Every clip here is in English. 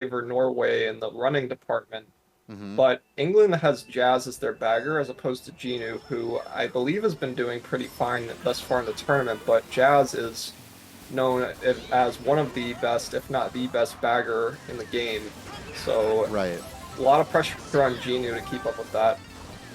favor Norway in the running department. Hmm. But England has Jazz as their bagger as opposed to Genu, who I believe has been doing pretty fine thus far in the tournament. But Jazz is known as one of the best, if not the best bagger in the game. So Right. a lot of pressure on Genu to keep up with that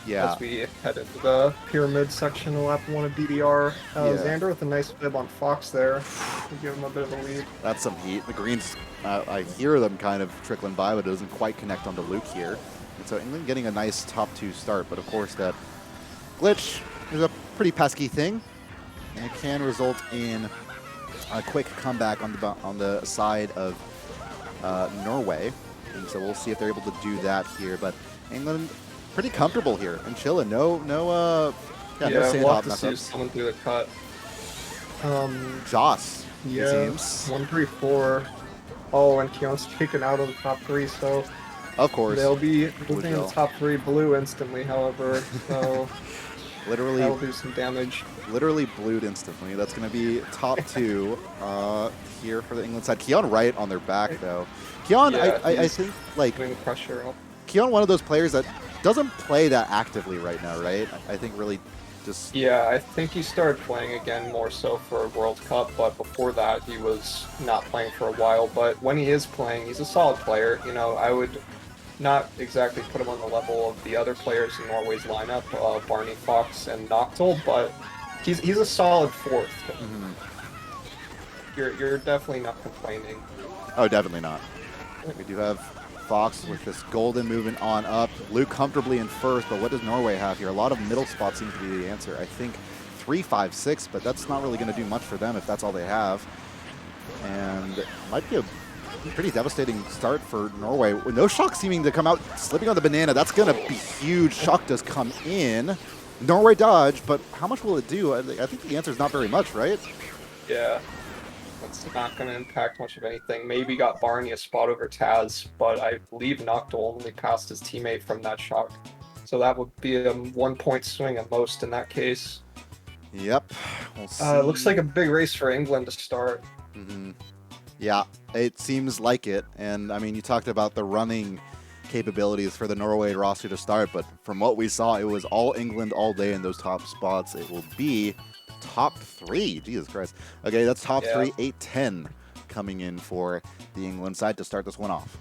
Yeah. as we head into the pyramid section of lap one of DDR. Yeah. Xander with a nice bib on Fox there. We give him a bit of a lead. That's some heat. The greens, I hear them kind of trickling by, but it doesn't quite connect onto Luke here. And so England getting a nice top 2 start, but of course that glitch is a pretty pesky thing, and it can result in a quick comeback on the side of Norway. And so we'll see if they're able to do that here. But England pretty comfortable here and chilling. No Yeah, sand we'll hop have to mess see who's ups. coming through the cut. Joss, it Yeah, seems. 134. Oh, and Keon's taken out of the top three, so Of course. they'll be Would moving in the go. top three blue instantly, however, so Literally, that'll do some damage. literally blued instantly. That's going to be top 2 here for the England side. Keon right on their back, though. Keon, Yeah, I he's think, like, putting the pressure up. Keon, one of those players that doesn't play that actively right now, right? I think really just, Yeah, I think he started playing again more so for World Cup, but before that he was not playing for a while. But when he is playing, he's a solid player. You know, I would not exactly put him on the level of the other players in Norway's lineup, Barney Fox and Noctil, but he's a solid fourth. mhm. You're definitely not complaining. Oh, definitely not. We do have Fox with this golden movement on up. Luke comfortably in first, but what does Norway have here? A lot of middle spots seem to be the answer. I think 3, 5, 6, but that's not really going to do much for them if that's all they have. And it might be a pretty devastating start for Norway. With no shock seeming to come out, slipping on the banana. That's going to be huge. Shock does come in. Norway dodge, but how much will it do? I think the answer is not very much, right? Yeah, that's not going to impact much of anything. Maybe got Barney a spot over Taz, but I believe Noctil only passed his teammate from that shock. So that would be a 1 point swing at most in that case. Yep. We'll see. Looks like a big race for England to start. Mm-hmm. Yeah, it seems like it. And I mean, you talked about the running capabilities for the Norway roster to start, but from what we saw, it was all England all day in those top spots. It will be top 3. Jesus Christ. Okay, that's top Yeah. 3, 8, 10 coming in for the England side to start this one off.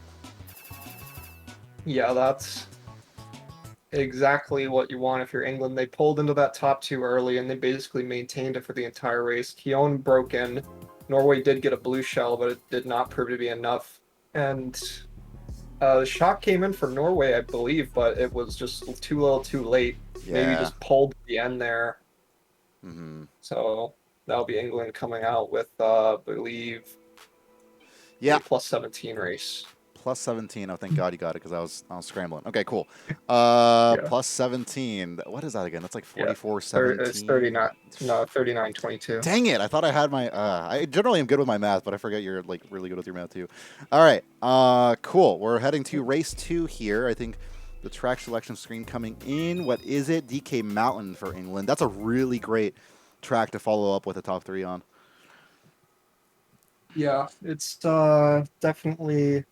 Yeah, that's exactly what you want if you're England. They pulled into that top two early and they basically maintained it for the entire race. Keown broke in. Norway did get a blue shell, but it did not prove to be enough. And the shot came in for Norway, I believe, but it was just too little too late. Maybe Yeah. just pulled at the end there. Mm-hmm. So that'll be England coming out with, I believe, Yeah. a plus 17 race. Plus 17. Oh, thank God you got it because I was scrambling. Okay, cool. Yeah. Plus 17. What is that again? That's like Yeah. 44, It's 17. 39. No, 39-22. Dang it! I thought I had my. I generally am good with my math, but I forget you're like really good with your math too. All right. Cool. We're heading to race 2 here. I think the track selection screen coming in. What is it? DK Mountain for England. That's a really great track to follow up with a top 3 on. Yeah, it's definitely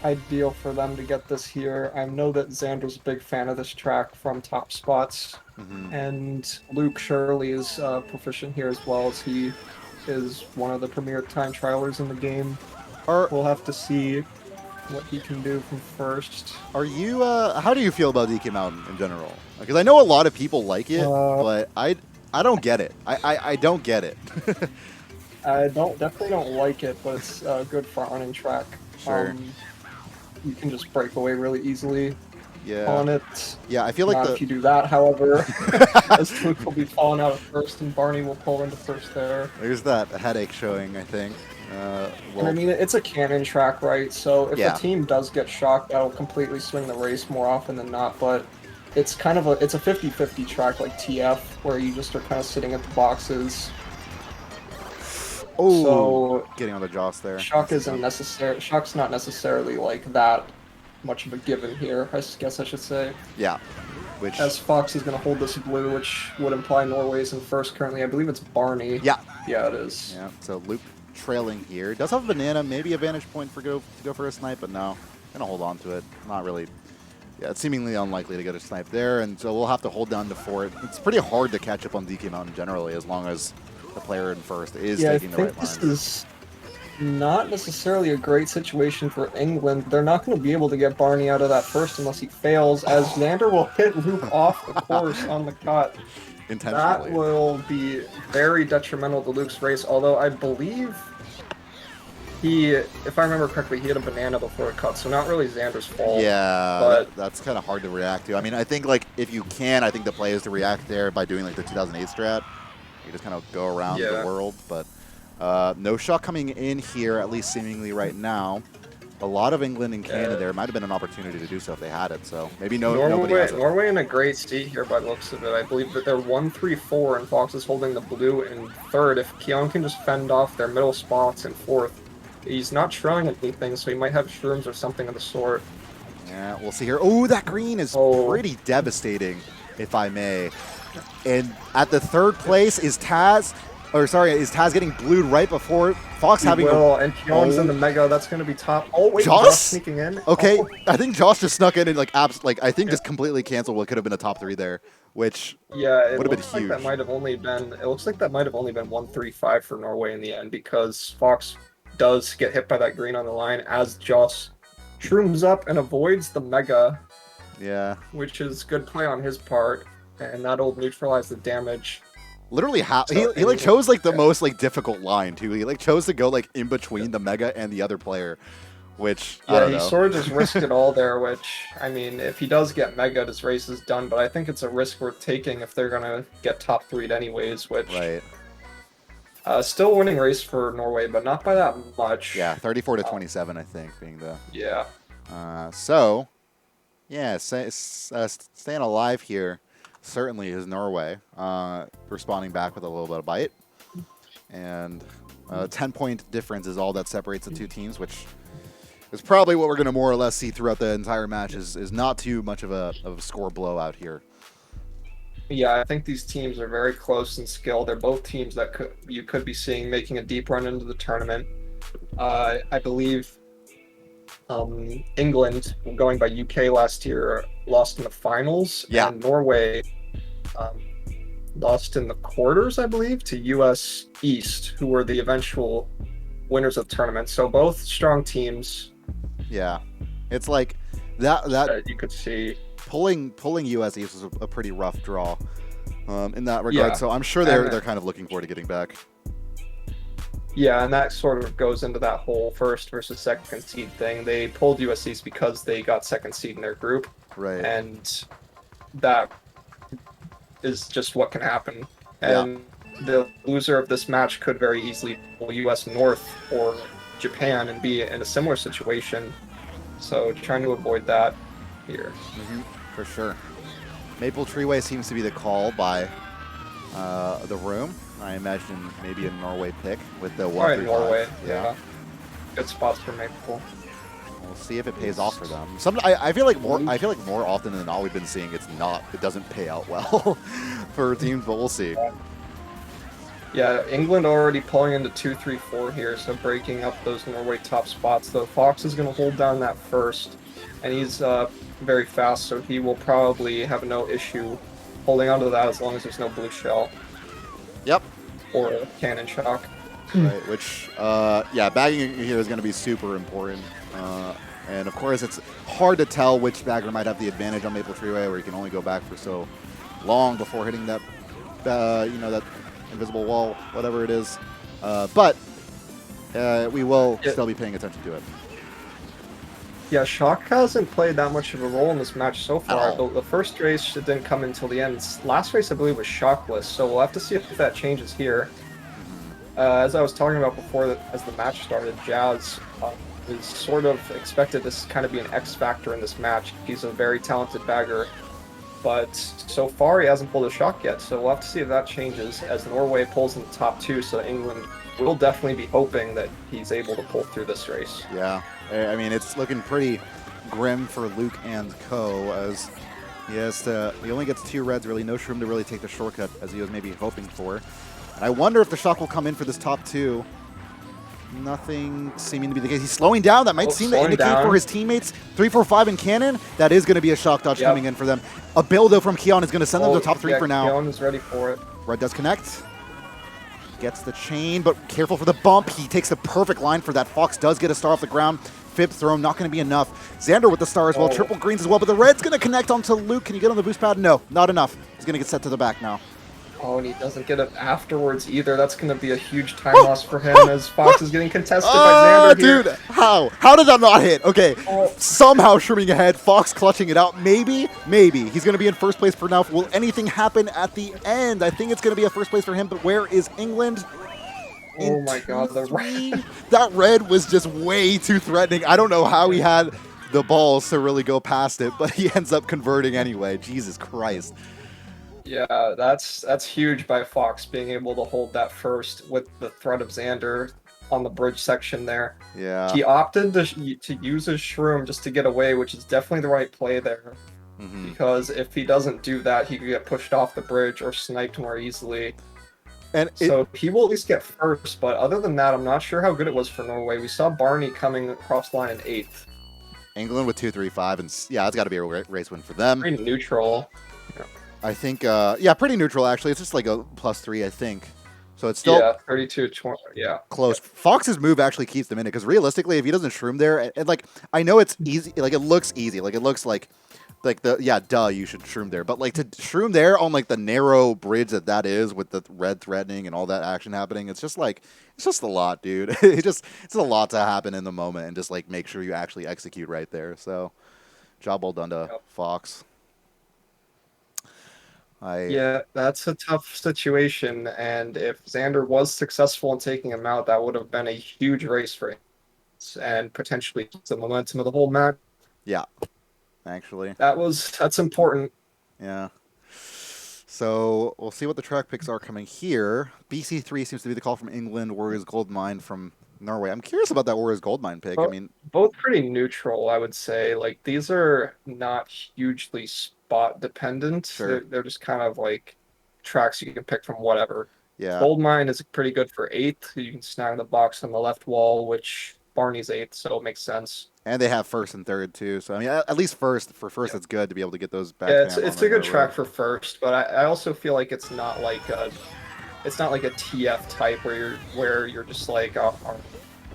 ideal for them to get this here. I know that Xander's a big fan of this track from Top Spots, Mm-hmm. and Luke Shirley is proficient here as well, as he is one of the premier time trialers in the game. We'll have to see what he can do from first. Are you? How do you feel about DK Mountain in general? Because I know a lot of people like it, but I don't get it. I don't get it. I definitely don't like it, but it's a good front running track. Sure. You can just break away really easily on it. Yeah, I feel like Not if you do that, however, as Luke will be falling out at first, and Barney will pull into first there. There's that headache showing, I think. And I mean, it's a cannon track, right? So if Yeah. the team does get shocked, that'll completely swing the race more often than not. But it's kind of it's a 50-50 track like TF, where you just are kind of sitting at the boxes. Oh, So getting on the joss there. shock isn't necessary. Shock's not necessarily like that much of a given here, I guess I should say. Yeah, which As Fox is going to hold this blue, which would imply Norway's in first currently. I believe it's Barney. yeah, Yeah, it is. yeah. So Luke trailing here. Does have a banana, maybe a vantage point to go for a snipe, but no. Gonna hold on to it. Not really. Yeah, it's seemingly unlikely to get a snipe there, and so we'll have to hold down to fort. It's pretty hard to catch up on DK Mountain generally, as long as the player in first is taking the right line. This is not necessarily a great situation for England. They're not going to be able to get Barney out of that first unless he fails, as Xander will hit Luke off the course on the cut. Intentionally. That will be very detrimental to Luke's race, although I believe he, if I remember correctly, he hit a banana before it cut, so not really Xander's fault. Yeah, but that's kind of hard to react to. I mean, I think like if you can, I think the play is to react there by doing like the 2008 strat. You just kind of go around the world, but no shot coming in here, at least seemingly right now. A lot of England and Canada there. Might have been an opportunity to do so if they had it, so maybe nobody has it. Norway in a great seat here by the looks of it. I believe that they're 1-3-4, and Fox is holding the blue in third. If Keon can just fend off their middle spots in fourth, he's not trying anything, so he might have shrooms or something of the sort. Yeah, we'll see here. Oh, that green is pretty devastating, if I may. And at the third place is Taz. Is Taz getting blued right before Fox having and Keon's in the Mega. That's going to be top. Oh, wait, Josh sneaking in. Okay, I think Josh just snuck in and I think just completely canceled what could have been a top 3 there, which would have been huge. That might have only been. It looks like that might have only been 1-3-5 for Norway in the end, because Fox does get hit by that green on the line as Josh shrooms up and avoids the Mega. Yeah, which is good play on his part, and that'll neutralize the damage. Literally, he like chose like the most like difficult line too. He like chose to go like in between the Mega and the other player, which I don't know. He sort of just risked it all there. Which, I mean, if he does get Mega, his race is done. But I think it's a risk worth taking if they're gonna get top 3'd anyways. Which still winning race for Norway, but not by that much. Yeah, 34-27, I think, being the staying alive here. Certainly is Norway, responding back with a little bit of bite. And 10-point difference is all that separates the two teams, which is probably what we're going to more or less see throughout the entire match, is not too much of a score blowout here. Yeah, I think these teams are very close in skill. They're both teams that you could be seeing making a deep run into the tournament. I believe England, going by UK last year, lost in the finals, and Norway lost in the quarters, I believe, to US East, who were the eventual winners of the tournament. So both strong teams. Yeah, it's like that you could see pulling US East was a pretty rough draw in that regard. So I'm sure they're kind of looking forward to getting back. Yeah, and that sort of goes into that whole first versus second seed thing. They pulled US East because they got second seed in their group. Right. And that is just what can happen. And the loser of this match could very easily pull US North or Japan and be in a similar situation. So trying to avoid that here. For sure. Maple Treeway seems to be the call by the room. I imagine maybe a Norway pick with the 1-3-5. Norway, yeah. Good spots for Maple. We'll see if it pays off for them. I feel like more often than not we've been seeing it doesn't pay out well for teams, but we'll see. Yeah, England already pulling into 2-3-4 here, so breaking up those Norway top spots. Though Fox is going to hold down that first, and he's very fast, so he will probably have no issue holding onto that as long as there's no blue shell. Yep. Or cannon shock. Right, which, bagging here is going to be super important. And of course, it's hard to tell which bagger might have the advantage on Maple Treeway, where you can only go back for so long before hitting that, that invisible wall, whatever it is. But we will still be paying attention to it. Yeah, Shock hasn't played that much of a role in this match so far. The first race didn't come until the end. Last race, I believe, was Shockless, so we'll have to see if that changes here. As I was talking about before, as the match started, Jazz is sort of expected to kind of be an X factor in this match. He's a very talented bagger, but so far he hasn't pulled a shock yet, so we'll have to see if that changes as Norway pulls in the top 2, so England will definitely be hoping that he's able to pull through this race. Yeah, I mean, it's looking pretty grim for Luke and Co. as he only gets 2 reds, really no room to really take the shortcut as he was maybe hoping for. And I wonder if the shock will come in for this top 2. Nothing seeming to be the case. He's slowing down. That might seem to slowing indicate for down. his teammates. 3, 4, 5 in cannon. That is going to be a shock dodge coming in for them. A build, though, from Keon is going to send them to top 3 for now. Keon is ready for it. Red does connect. Gets the chain, but careful for the bump. He takes the perfect line for that. Fox does get a star off the ground. Fib throw, not going to be enough. Xander with the star as well. Triple greens as well, but the red's going to connect onto Luke. Can you get on the boost pad? No, not enough. He's going to get set to the back now. Oh, and he doesn't get it afterwards either. That's going to be a huge time loss for him as Fox is getting contested by Xander here. Dude, how? How did that not hit? Okay, somehow shrimming ahead. Fox clutching it out. Maybe. He's going to be in first place for now. Will anything happen at the end? I think it's going to be a first place for him, but where is England? Oh my god, the red. That red was just way too threatening. I don't know how he had the balls to really go past it, but he ends up converting anyway. Jesus Christ. Yeah, that's huge by Fox being able to hold that first with the threat of Xander on the bridge section there. Yeah. He opted to use his shroom just to get away, which is definitely the right play there. Because if he doesn't do that, he could get pushed off the bridge or sniped more easily. And so he will at least get first, but other than that, I'm not sure how good it was for Norway. We saw Barney coming across the line in 8th. England with 2, 3, 5, and yeah, it's got to be a race win for them. Pretty neutral. Yeah. I think, yeah, pretty neutral actually. It's just like a +3, I think. So it's still 32-20. Yeah, close. Fox's move actually keeps them in it because realistically, if he doesn't shroom there, and like I know it's easy, like it looks easy, like it looks like the you should shroom there, but like to shroom there on like the narrow bridge that is with the red threatening and all that action happening, it's just a lot, dude. It's a lot to happen in the moment and just like make sure you actually execute right there. So, job well done to Fox. Yeah, that's a tough situation, and if Xander was successful in taking him out, that would have been a huge race for him and potentially the momentum of the whole match. Yeah, actually. That's important. Yeah. So we'll see what the track picks are coming here. BC3 seems to be the call from England, Warriors Goldmine from Norway. I'm curious about that Warriors Goldmine pick. I mean, both pretty neutral, I would say. Like, these are not hugely spot dependent. Sure. They're just kind of like tracks you can pick from whatever. Yeah. Goldmine is pretty good for 8th. You can snag the box on the left wall, which Barney's 8th, so it makes sense. And they have 1st and 3rd too. So I mean, at least first, it's good to be able to get those back. Yeah, it's a good track for first, but I also feel like it's not like a TF type where you're just like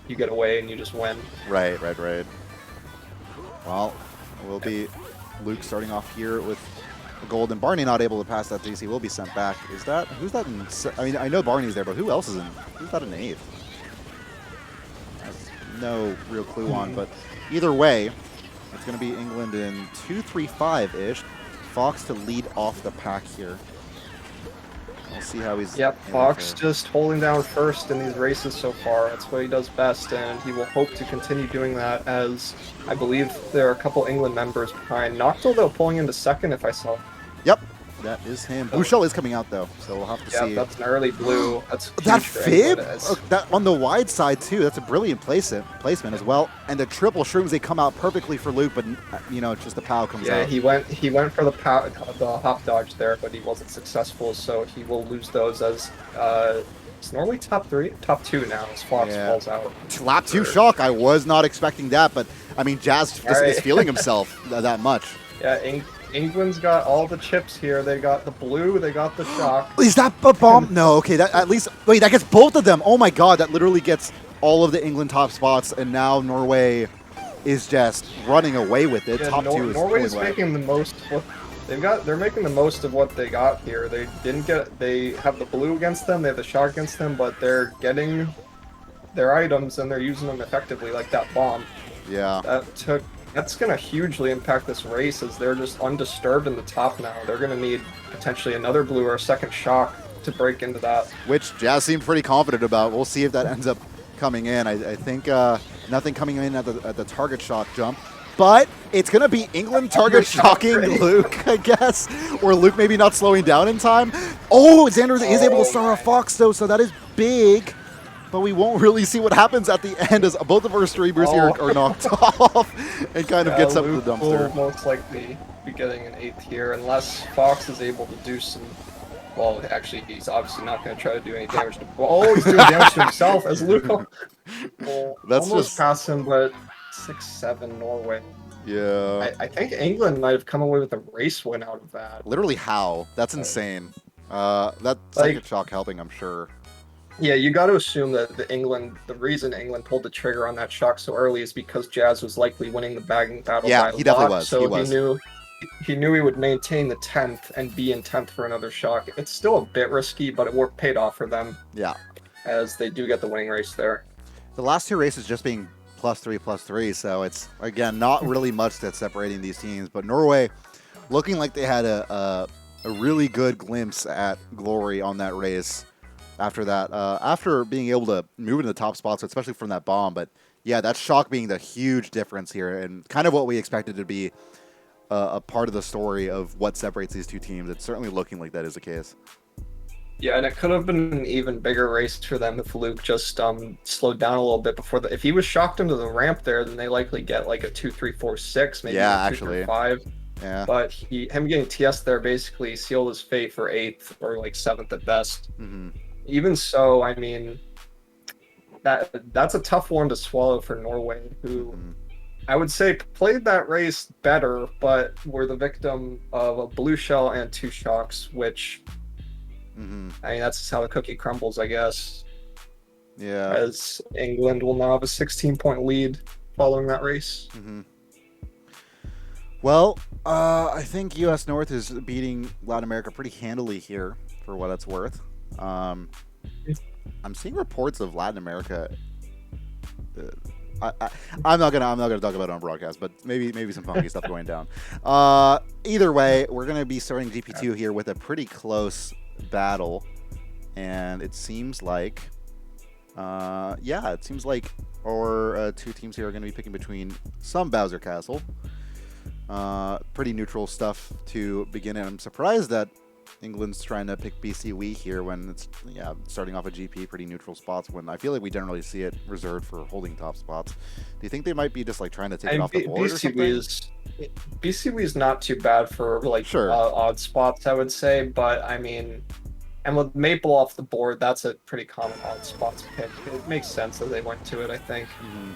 you get away and you just win. Right. Well, we'll be Luke starting off here with a gold, and Barney not able to pass that DC will be sent back. Who's that in? I mean, I know Barney's there, but who else is in? Who's that in 8th? No real clue on, but either way, it's going to be England in 2-3-5-ish. Fox to lead off the pack here. We'll see how he's... Yep, Fox just holding down first in these races so far. That's what he does best, and he will hope to continue doing that, as I believe there are a couple England members behind. Noctil, though, pulling into 2nd, if I saw. Yep, that is him. Blue Shell is coming out, though, so we'll have to see. Yeah, that's an early blue. That's that fib? That on the wide side, too. That's a brilliant placement as well. And the triple shrooms, they come out perfectly for Luke, but, you know, just the POW comes out. Yeah, he went for the hop dodge there, but he wasn't successful, so he will lose those as... it's normally top 2 now as Fox falls out. Lap 2 shock. I was not expecting that, but, I mean, Jazz is feeling himself that much. Yeah, England's got all the chips here. They got the blue, they got the shock. Is that a bomb? No, okay, that at least... Wait, that gets both of them. Oh my god, that literally gets all of the England top spots, and now Norway is just running away with it. Yeah, top 2 is Norway is making the most... They're making the most of what they got here. They have the blue against them, they have the shock against them, but they're getting their items and they're using them effectively, like that bomb. Yeah. That's going to hugely impact this race as they're just undisturbed in the top now. They're going to need potentially another blue or a second shock to break into that. Which Jazz seemed pretty confident about. We'll see if that ends up coming in. I think nothing coming in at the target shock jump. But it's going to be England target shocking Luke, I guess. Or Luke maybe not slowing down in time. Oh, Xander is able to start off Fox, though, so that is big. But we won't really see what happens at the end as both of our streamers here are knocked off and kind of gets up to the dumpster. Will most likely be getting an 8th here unless Fox is able to do some Well, actually, he's obviously not going to try to do any damage to. Oh, he's doing damage to himself as Luke That's almost just, passed him, but 6-7 Norway. yeah. I think England might have come away with a race win out of that. Literally how? That's insane. That Like, second shock helping, I'm sure. yeah, you got to assume that the reason England pulled the trigger on that shock so early is because Jazz was likely winning the bagging battle Yeah, by a he definitely lot. was. So He was. he knew he would maintain the 10th and be in 10th for another shock. It's still a bit risky, but it paid off for them Yeah. as they do get the winning race there. The last two races just being +3, so it's, again, not really much that's separating these teams. But Norway looking like they had a really good glimpse at glory on that race after that, after being able to move into the top spots, especially from that bomb. But yeah, that shock being the huge difference here and kind of what we expected to be a part of the story of what separates these two teams. It's certainly looking like that is the case. Yeah, and it could have been an even bigger race for them if Luke just slowed down a little bit before if he was shocked into the ramp there, then they likely get like a 2, 3, 4, 6, maybe Yeah, a 2 actually. through 5. Yeah. But him getting TS there basically sealed his fate for 8th or like 7th at best. Mm-hmm. Even so, I mean, that's a tough one to swallow for Norway, who Mm-hmm. I would say played that race better, but were the victim of a blue shell and 2 shocks, which, Mm-hmm. I mean, that's how the cookie crumbles, I guess. Yeah. As England will now have a 16-point lead following that race. Mm-hmm. Well, I think U.S. North is beating Latin America pretty handily here, for what it's worth. I'm seeing reports of Latin America. I'm not gonna talk about it on broadcast, but maybe some funky stuff going down. Either way, we're gonna be starting GP2 here with a pretty close battle, and it seems like, our two teams here are gonna be picking between some Bowser Castle. Pretty neutral stuff to begin, and I'm surprised that England's trying to pick BCW here when it's starting off a GP, pretty neutral spots, when I feel like we generally see it reserved for holding top spots. Do you think they might be just like trying to take it off the board or something? BCW is not too bad for like Sure. Odd spots, I would say, but I mean, and with Maple off the board, that's a pretty common odd spots pick. It makes sense that they went to it, I think. Mm-hmm.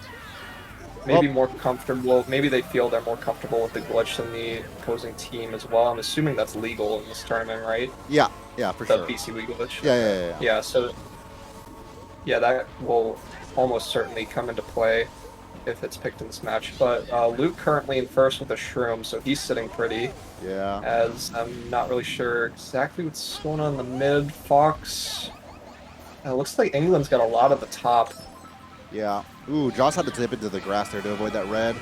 Maybe more comfortable. Maybe they feel they're more comfortable with the glitch than the opposing team as well. I'm assuming that's legal in this tournament, right? Yeah, for the sure. BCW glitch. Yeah. Yeah, so yeah, that will almost certainly come into play if it's picked in this match. But Luke currently in first with a shroom, so he's sitting pretty. Yeah. As I'm not really sure exactly what's going on in the mid. Fox. It looks like England's got a lot at the top. Yeah. Ooh, Joss had to dip into the grass there to avoid that red.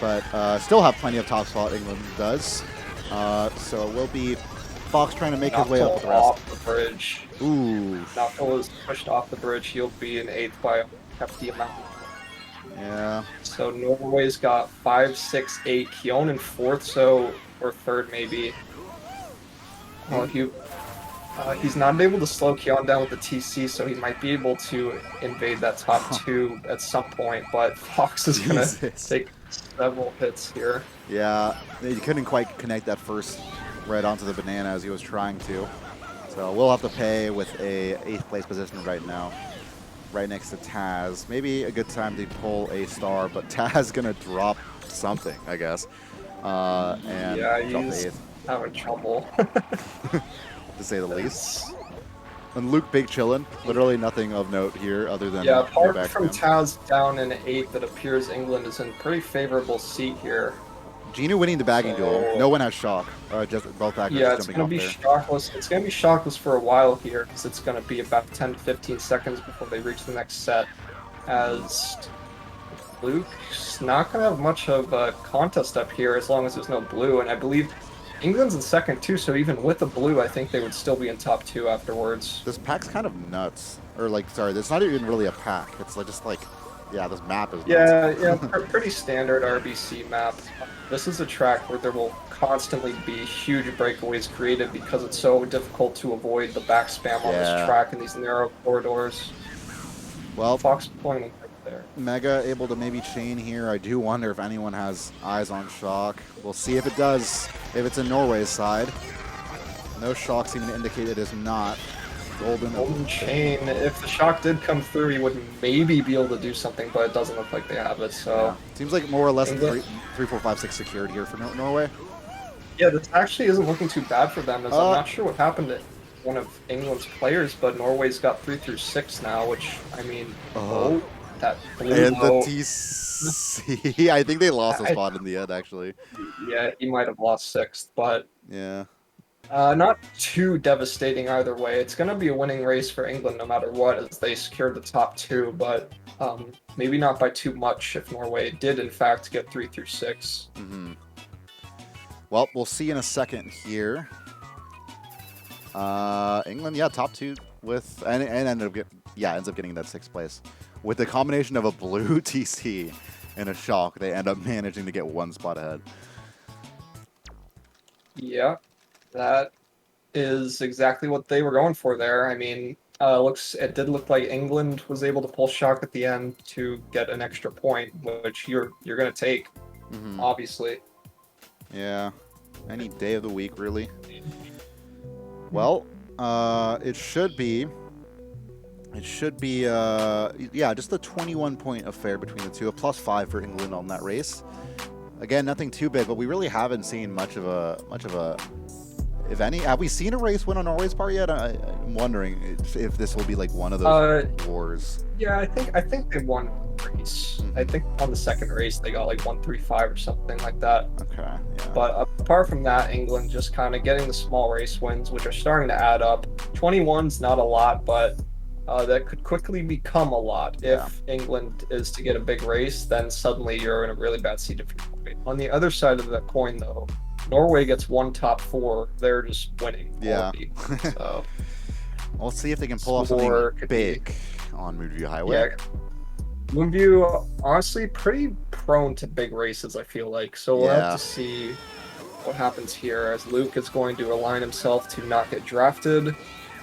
But still have plenty of top spot, England does. So it will be Fox trying to make his way up with the rest. Off the bridge. Ooh. Knockle is pushed off the bridge. He'll be in 8th by a hefty amount. Yeah. So Norway's got 5, 6, 8. Keon in 4th, or 3rd maybe. He's not able to slow Keon down with the TC, so he might be able to invade that top 2 at some point, but Fox is going to take several hits here. Yeah, he couldn't quite connect that first red onto the banana as he was trying to. So we'll have to pay with a 8th place position right now, right next to Taz. Maybe a good time to pull a star, but Taz going to drop something, I guess. And yeah, drop he's the 8th. having trouble. To say the least. And Luke big chillin'. Literally nothing of note here other than apart from Taz down in 8th, it appears England is in pretty favorable seat here. Ginu winning the bagging duel. No one has shock. Just both baggers yeah, it's jumping going to off be there. shockless. It's going to be shockless for a while here because it's going to be about 10 to 15 seconds before they reach the next set. As Luke's not going to have much of a contest up here as long as there's no blue, and I believe England's in 2nd too, so even with the blue, I think they would still be in top 2 afterwards. This pack's kind of nuts. Or like, sorry, it's not even really a pack. It's like just like, yeah, this map is nuts. Yeah, pretty standard RBC map. This is a track where there will constantly be huge breakaways created because it's so difficult to avoid the back spam on this track in these narrow corridors. Well, Fox pointing right there. Mega able to maybe chain here. I do wonder if anyone has eyes on shock. We'll see if it does, if it's in Norway's side. No shock seeming to indicate it is not. Golden chain. If the shock did come through, he would maybe be able to do something, but it doesn't look like they have it. So yeah. Seems like more or less England, 3, 4, 5, 6 secured here for Norway. yeah, this actually isn't looking too bad for them. As I'm Uh, not sure what happened to one of England's players, but Norway's got 3 through 6 now. Which I mean, oh, that blue and the low. TC. I think they lost a I, spot in the end, actually. yeah, he might have lost 6th, but Yeah. not too devastating either way. It's going to be a winning race for England no matter what, as they secured the top 2, but maybe not by too much if Norway did in fact get 3 through 6. Mm-hmm. Well, we'll see in a second here. England, yeah, top 2 with and ends up getting that 6th place with the combination of a blue TC and a shock. They end up managing to get 1 spot ahead. Yeah, that is exactly what they were going for there. I mean, it did look like England was able to pull shock at the end to get an extra point, which you're going to take, obviously. Yeah, any day of the week, really. Well, it should be, yeah, just a 21-point affair between the two, a +5 for England on that race. Again, nothing too big, but we really haven't seen much of a, if any. Have we seen a race win on Norway's part yet? I'm wondering if this will be like one of those wars. Yeah, I think they won a race. I think on the second race they got like 135 or something like that. Okay. Yeah. But apart from that, England just kind of getting the small race wins, which are starting to add up. 21's not a lot, but that could quickly become a lot. Yeah. If England is to get a big race, then suddenly you're in a really bad seat. On the other side of that coin, though, Norway gets 1 top 4. They're just winning. Yeah. So we'll see if they can pull off something big on Moonview Highway. Yeah. Moonview, honestly, pretty prone to big races, I feel like. So we'll have to see what happens here, as Luke is going to align himself to not get drafted,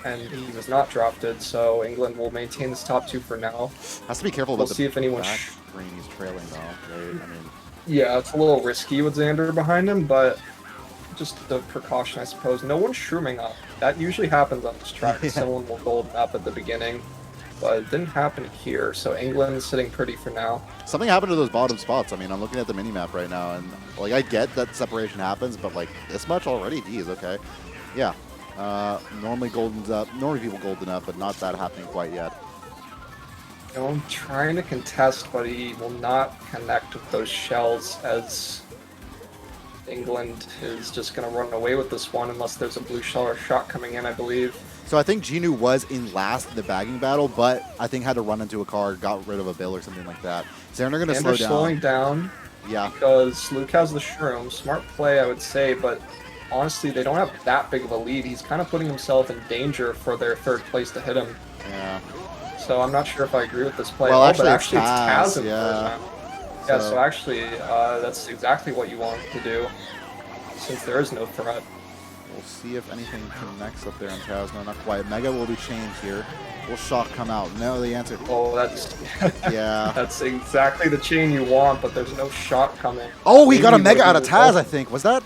and he was not drafted, so England will maintain this top 2 for now. Has to be careful We'll about see if anyone screen he's trailing, though, right? I mean, yeah, it's a little risky with Xander behind him, but just the precaution, I suppose. No one's shrooming up. That usually happens on this track. Yeah. Someone will golden up at the beginning, but it didn't happen here. So England's sitting pretty for now. Something happened to those bottom spots. I mean, I'm looking at the mini-map right now, and like I get that separation happens, but like this much already, geez, okay. Yeah. Normally people golden up, but not that happening quite yet. I'm trying to contest, but he will not connect with those shells, as England is just going to run away with this one unless there's a blue shell or shot coming in, I believe. So I think Genu was in last in the bagging battle, but I think had to run into a car, got rid of a bill or something like that. So they're going to slow down. Slowing down. Yeah. Because Luke has the shroom. Smart play, I would say, but honestly, they don't have that big of a lead. He's kind of putting himself in danger for their 3rd place to hit him. Yeah. So I'm not sure if I agree with this play. Well, but actually it's Taz in yeah. Yeah, so actually, that's exactly what you want to do, since there is no threat. We'll see if anything connects up there on Taz. No, not quite. Mega will be changed here. Will shock come out? No, the answer. Oh, that's yeah. That's exactly the chain you want, but there's no shot coming. Oh, he got a Mega out of Taz, I think. Was that?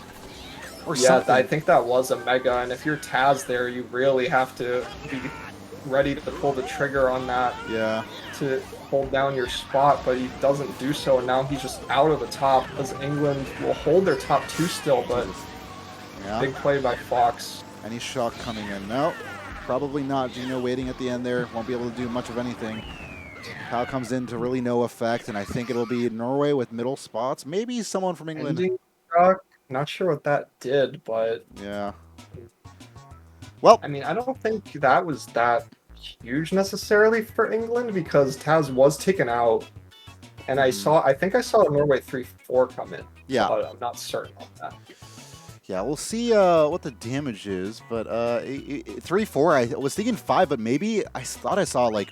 Or yeah, something? I think that was a Mega, and if you're Taz there, you really have to be ready to pull the trigger on that. Yeah. To hold down your spot, but he doesn't do so, and now he's just out of the top, as England will hold their top 2 still, but yeah. Big play by Fox. Any shock coming in? No, probably not. Geno waiting at the end there. Won't be able to do much of anything. Pow comes in to really no effect, and I think it'll be Norway with middle spots. Maybe someone from England. Ending shock. Not sure what that did, but yeah. Well, I mean, I don't think that was that huge necessarily for England, because Taz was taken out, and I think I saw Norway 3-4 come in. Yeah. But I'm not certain on that. Yeah, we'll see what the damage is, but 3-4, I was thinking 5, but maybe I thought I saw like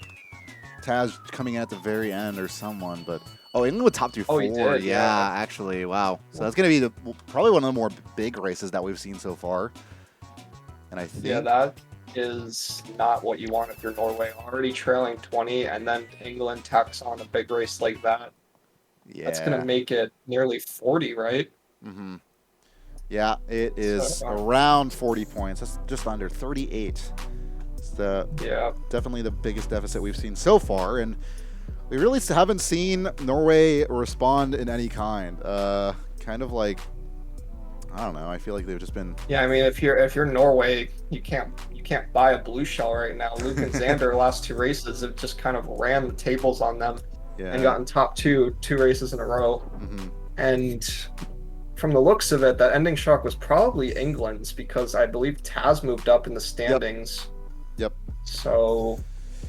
Taz coming in at the very end or someone, but England with top 2-4. Oh, he did, yeah, actually, wow. So that's gonna be probably one of the more big races that we've seen so far. And I think that is not what you want if you're Norway, already trailing 20, and then England tacks on a big race like that. Yeah, that's gonna make it nearly 40, right? Mm-hmm. Yeah, it is So, around 40 points. That's just under 38. It's yeah. definitely the biggest deficit we've seen so far, and we really haven't seen Norway respond in any kind. Kind of like, I don't know. I feel like they've just been. Yeah, I mean, if you're Norway, you can't buy a blue shell right now. Luke and Xander last two races have just kind of ran the tables on them and Yeah. gotten top two races in a row. Hmm. And from the looks of it, that ending shock was probably England's because I believe Taz moved up in the Yep. standings. Yep. So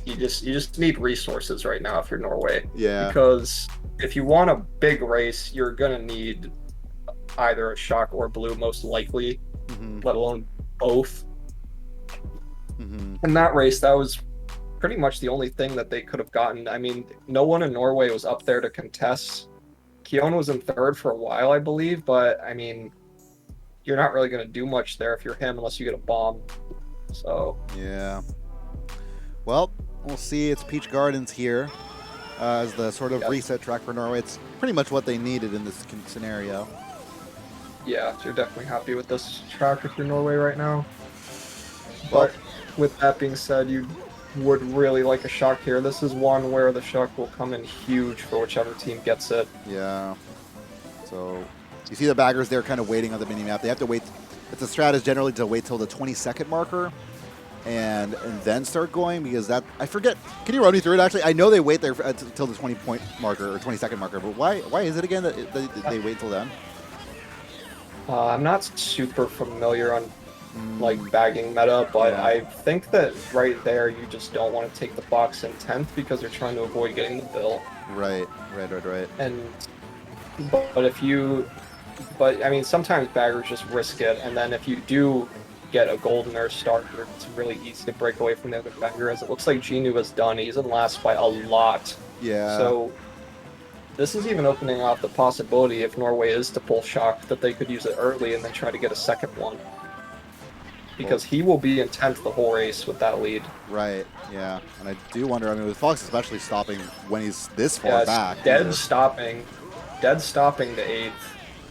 you just need resources right now if you're Norway. Yeah. Because if you want a big race, you're gonna need either a shock or blue, most likely, Hmm. let alone both. Hmm. In that race, that was pretty much the only thing that they could have gotten. I mean, no one in Norway was up there to contest. Keown was in third for a while, I believe, but I mean, you're not really going to do much there if you're him unless you get a bomb. So, Yeah. Well, we'll see. It's Peach Gardens here as the sort of yeah, reset track for Norway. It's pretty much what they needed in this scenario. yeah, so you're definitely happy with this track if you're Norway right now. Well, But with that being said, you would really like a shock here. This is one where the shock will come in huge for whichever team gets it. yeah. So you see the baggers there kind of waiting on the mini map. They have to wait. It's a strat is generally to wait till the 20-second marker and then start going because that I forget. Can you run me through it? Actually, I know they wait there until the 20-point marker or 20-second marker, but why is it again that they wait till then? I'm not super familiar on like bagging meta, but Yeah. I think that right there you just don't want to take the box in 10th because you're trying to avoid getting the bill. Right. And but if you but I mean sometimes baggers just risk it, and then if you do get a golden or starter, it's really easy to break away from the other bagger, as it looks like Genu has done. He's in last by a lot. Yeah. So this is even opening up the possibility, if Norway is to pull shock, that they could use it early and then try to get a second one. Because he will be in 10th the whole race with that lead. Right. Yeah. And I do wonder. I mean, with Fox especially stopping when he's this far Yeah, back. dead stopping to 8th.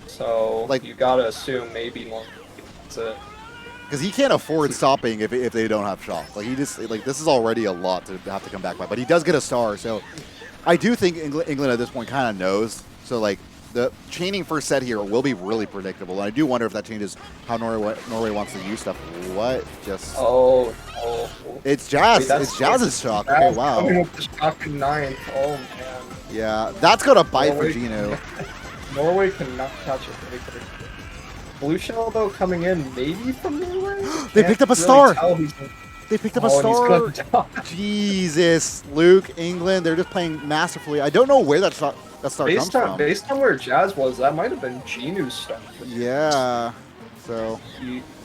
So Like- you gotta assume maybe more. That's it. Because he can't afford stopping if they don't have shock. Like he just like this is already a lot to have to come back by. But he does get a star, so I do think England at this point kind of knows. So like the chaining first set here will be really predictable, and I do wonder if that changes how Norway wants to use stuff. What just? Oh. It's Jazz. Wait, that's- It's Jazz's shock. Okay, wow. Coming with the shock in 9th. Oh man. Yeah, that's gonna bite for Norway- Geno. Norway cannot catch it. Blue shell though coming in maybe from Norway. They Can't picked up a really star. tell who's- They picked up a Oh, and star. he's gonna die. Jesus, Luke, England, they're just playing masterfully. I don't know where that star comes from. Based on where Jazz was, that might have been Genu's star. Yeah. So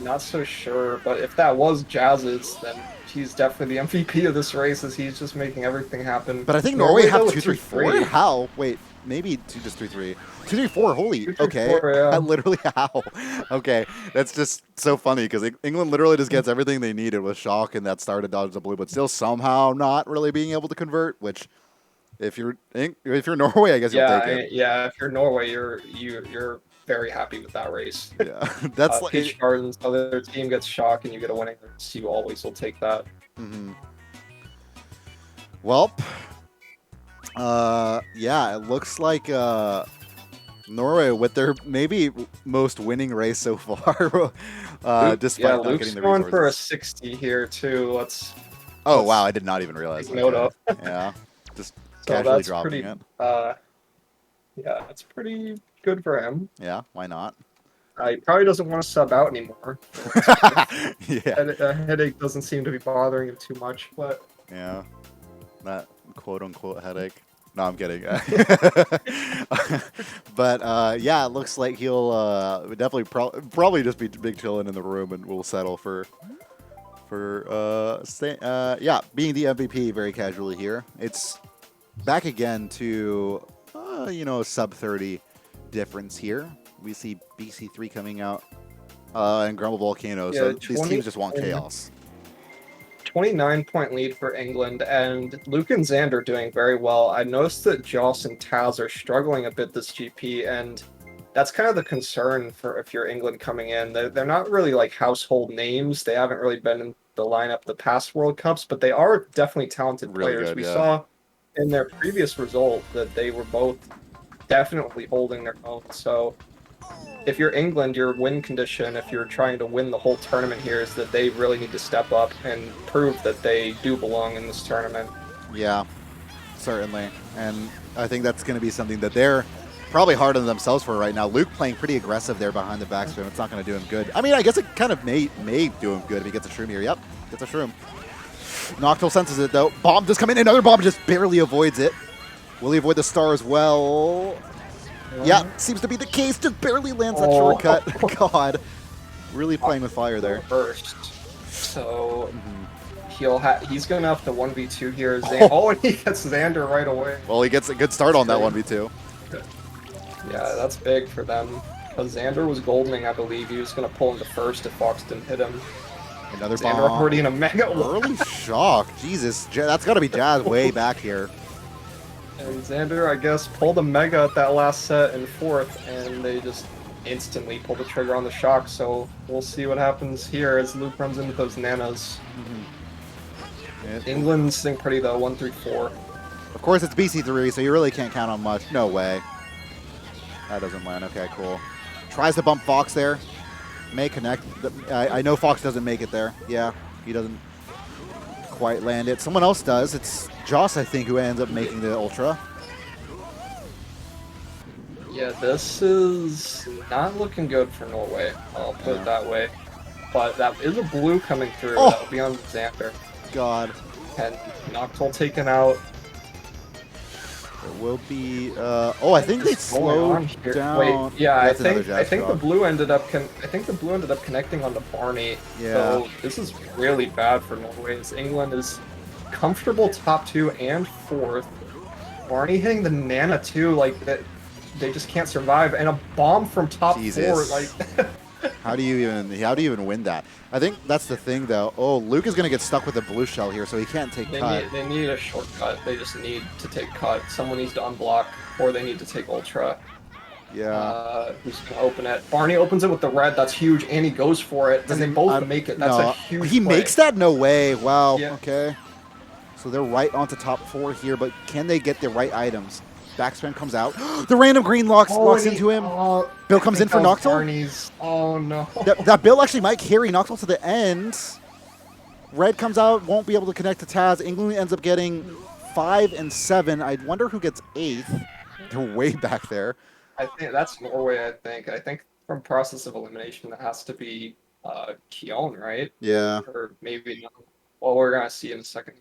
Not so sure, but if that was Jazz's, then he's definitely the MVP of this race, as he's just making everything happen. but I think Norway have though, 2-3-4. How? Wait, maybe 2-3-3. 2-3-4. Holy. 2-3-4, Okay. yeah. Literally how? Okay. That's just so funny because England literally just gets everything they needed with shock and that star to dodge the blue, but still somehow not really being able to convert. Which, if you're Norway, I guess you'll take it. Yeah. If you're Norway, you're very happy with that race. Yeah, that's like. Peach Gardens, other team gets shock and you get a winning race, you always will take that. Mm-hmm. Well, yeah, it looks like Norway with their maybe most winning race so far, despite not Luke's getting the going resources. for a 60 here too. Oh let's wow, I did not even realize. take note of. Yeah, just So casually that's dropping pretty. it. Yeah, that's pretty good for him. Yeah, why not? He probably doesn't want to sub out anymore. Yeah, A headache doesn't seem to be bothering him too much, but yeah, that quote unquote headache. No, I'm kidding. But yeah, it looks like he'll definitely probably just be big chilling in the room, and we'll settle for yeah, being the MVP very casually here. It's back again to sub 30 difference here. We see BC3 coming out and Grumble Volcano. So these teams just want chaos. 29-point lead for England, and Luke and Xander doing very well. I noticed that Joss and Taz are struggling a bit this GP, and that's kind of the concern for if you're England coming in. They're not really like household names. They haven't really been in the lineup the past World Cups, but they are definitely talented Really players. good, We yeah. saw in their previous result that they were both definitely holding their own. So if you're England, your win condition, if you're trying to win the whole tournament here, is that they really need to step up and prove that they do belong in this tournament. Yeah, certainly. And I think that's going to be something that they're probably hard on themselves for right now. Luke playing pretty aggressive there behind the backspin. It's not going to do him good. I mean, I guess it kind of may do him good if he gets a shroom here. Yep, gets a shroom. Noctil senses it, though. Bomb does come in. Another bomb just barely avoids it. Will he avoid the star as well? Yeah, seems to be the case. Just barely lands that shortcut. God, really playing with fire there. First, so he's gonna have to 1v2 here. And he gets Xander right away. Well, he gets a good start on that 1v2. Yeah, that's big for them. Because Xander was goldening, I believe. He was gonna pull into first if Fox didn't hit him. Another Xander bomb. already in a mega Early shock. Jesus, that's got to be Jazz way back here. And Xander, I guess, pulled a mega at that last set in fourth, and they just instantly pulled the trigger on the shock. So we'll see what happens here as Luke runs into those nanas. England's sitting pretty though, 1-3-4. Of course, it's BC3, so you really can't count on much. No way. That doesn't land. Okay, cool. Tries to bump Fox there. May connect. I know Fox doesn't make it there. Yeah, he doesn't quite land it. Someone else does. It's Joss, I think, who ends up making the Ultra. Yeah, this is not looking good for Norway. I'll put it that way. But that is a blue coming through. Oh. That'll be on Xander. God. And Noctil taken out. There will be. I think they slowed down. Wait, yeah, That's I think the blue ended up connecting onto Barney. Yeah. So this is really bad for Norway. As England is comfortable top 2 and 4th. Barney hitting the Nana too, like that. They just can't survive, and a bomb from top 4, like. How do you even win that? I think that's the thing, though. Oh, Luke is going to get stuck with the blue shell here, so he can't take cut. They need a shortcut. They just need to take cut. Someone needs to unblock, or they need to take ultra. Yeah. Who's going to open it? Barney opens it with the red. That's huge, and he goes for it. And they both make it. That's a huge He play. makes that? No way. Wow. Yeah. Okay. So they're right onto top 4 here, but can they get the right items? Backspin comes out. The random green locks into him. Bill comes in for Noctil. Oh no. That Bill actually might carry Noctil to the end. Red comes out, won't be able to connect to Taz. England ends up getting 5 and 7. I wonder who gets 8th. They're way back there. I think that's Norway. I think from process of elimination that has to be Keown, right? Yeah. Or maybe not. Well, we're gonna see in a second.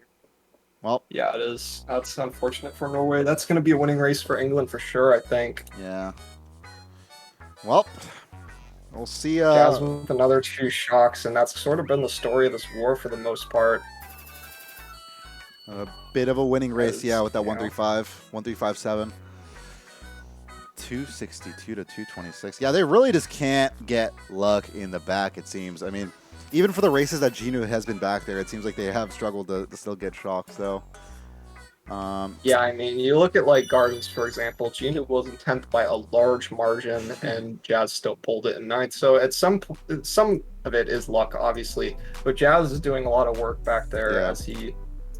Well, yeah, it is. That's unfortunate for Norway. That's going to be a winning race for England for sure, I think. Yeah. Well, we'll see. Jazz with another 2 shocks, and that's sort of been the story of this war for the most part. A bit of a winning race, yeah, with that 135, 135.7. 262 to 226. Yeah, they really just can't get luck in the back, it seems. I mean, even for the races that Genu has been back there, it seems like they have struggled to still get shocks, though. Yeah, I mean, you look at, like, Gardens, for example. Genu was in 10th by a large margin, and Jazz still pulled it in 9th. So at some of it is luck, obviously. But Jazz is doing a lot of work back there as he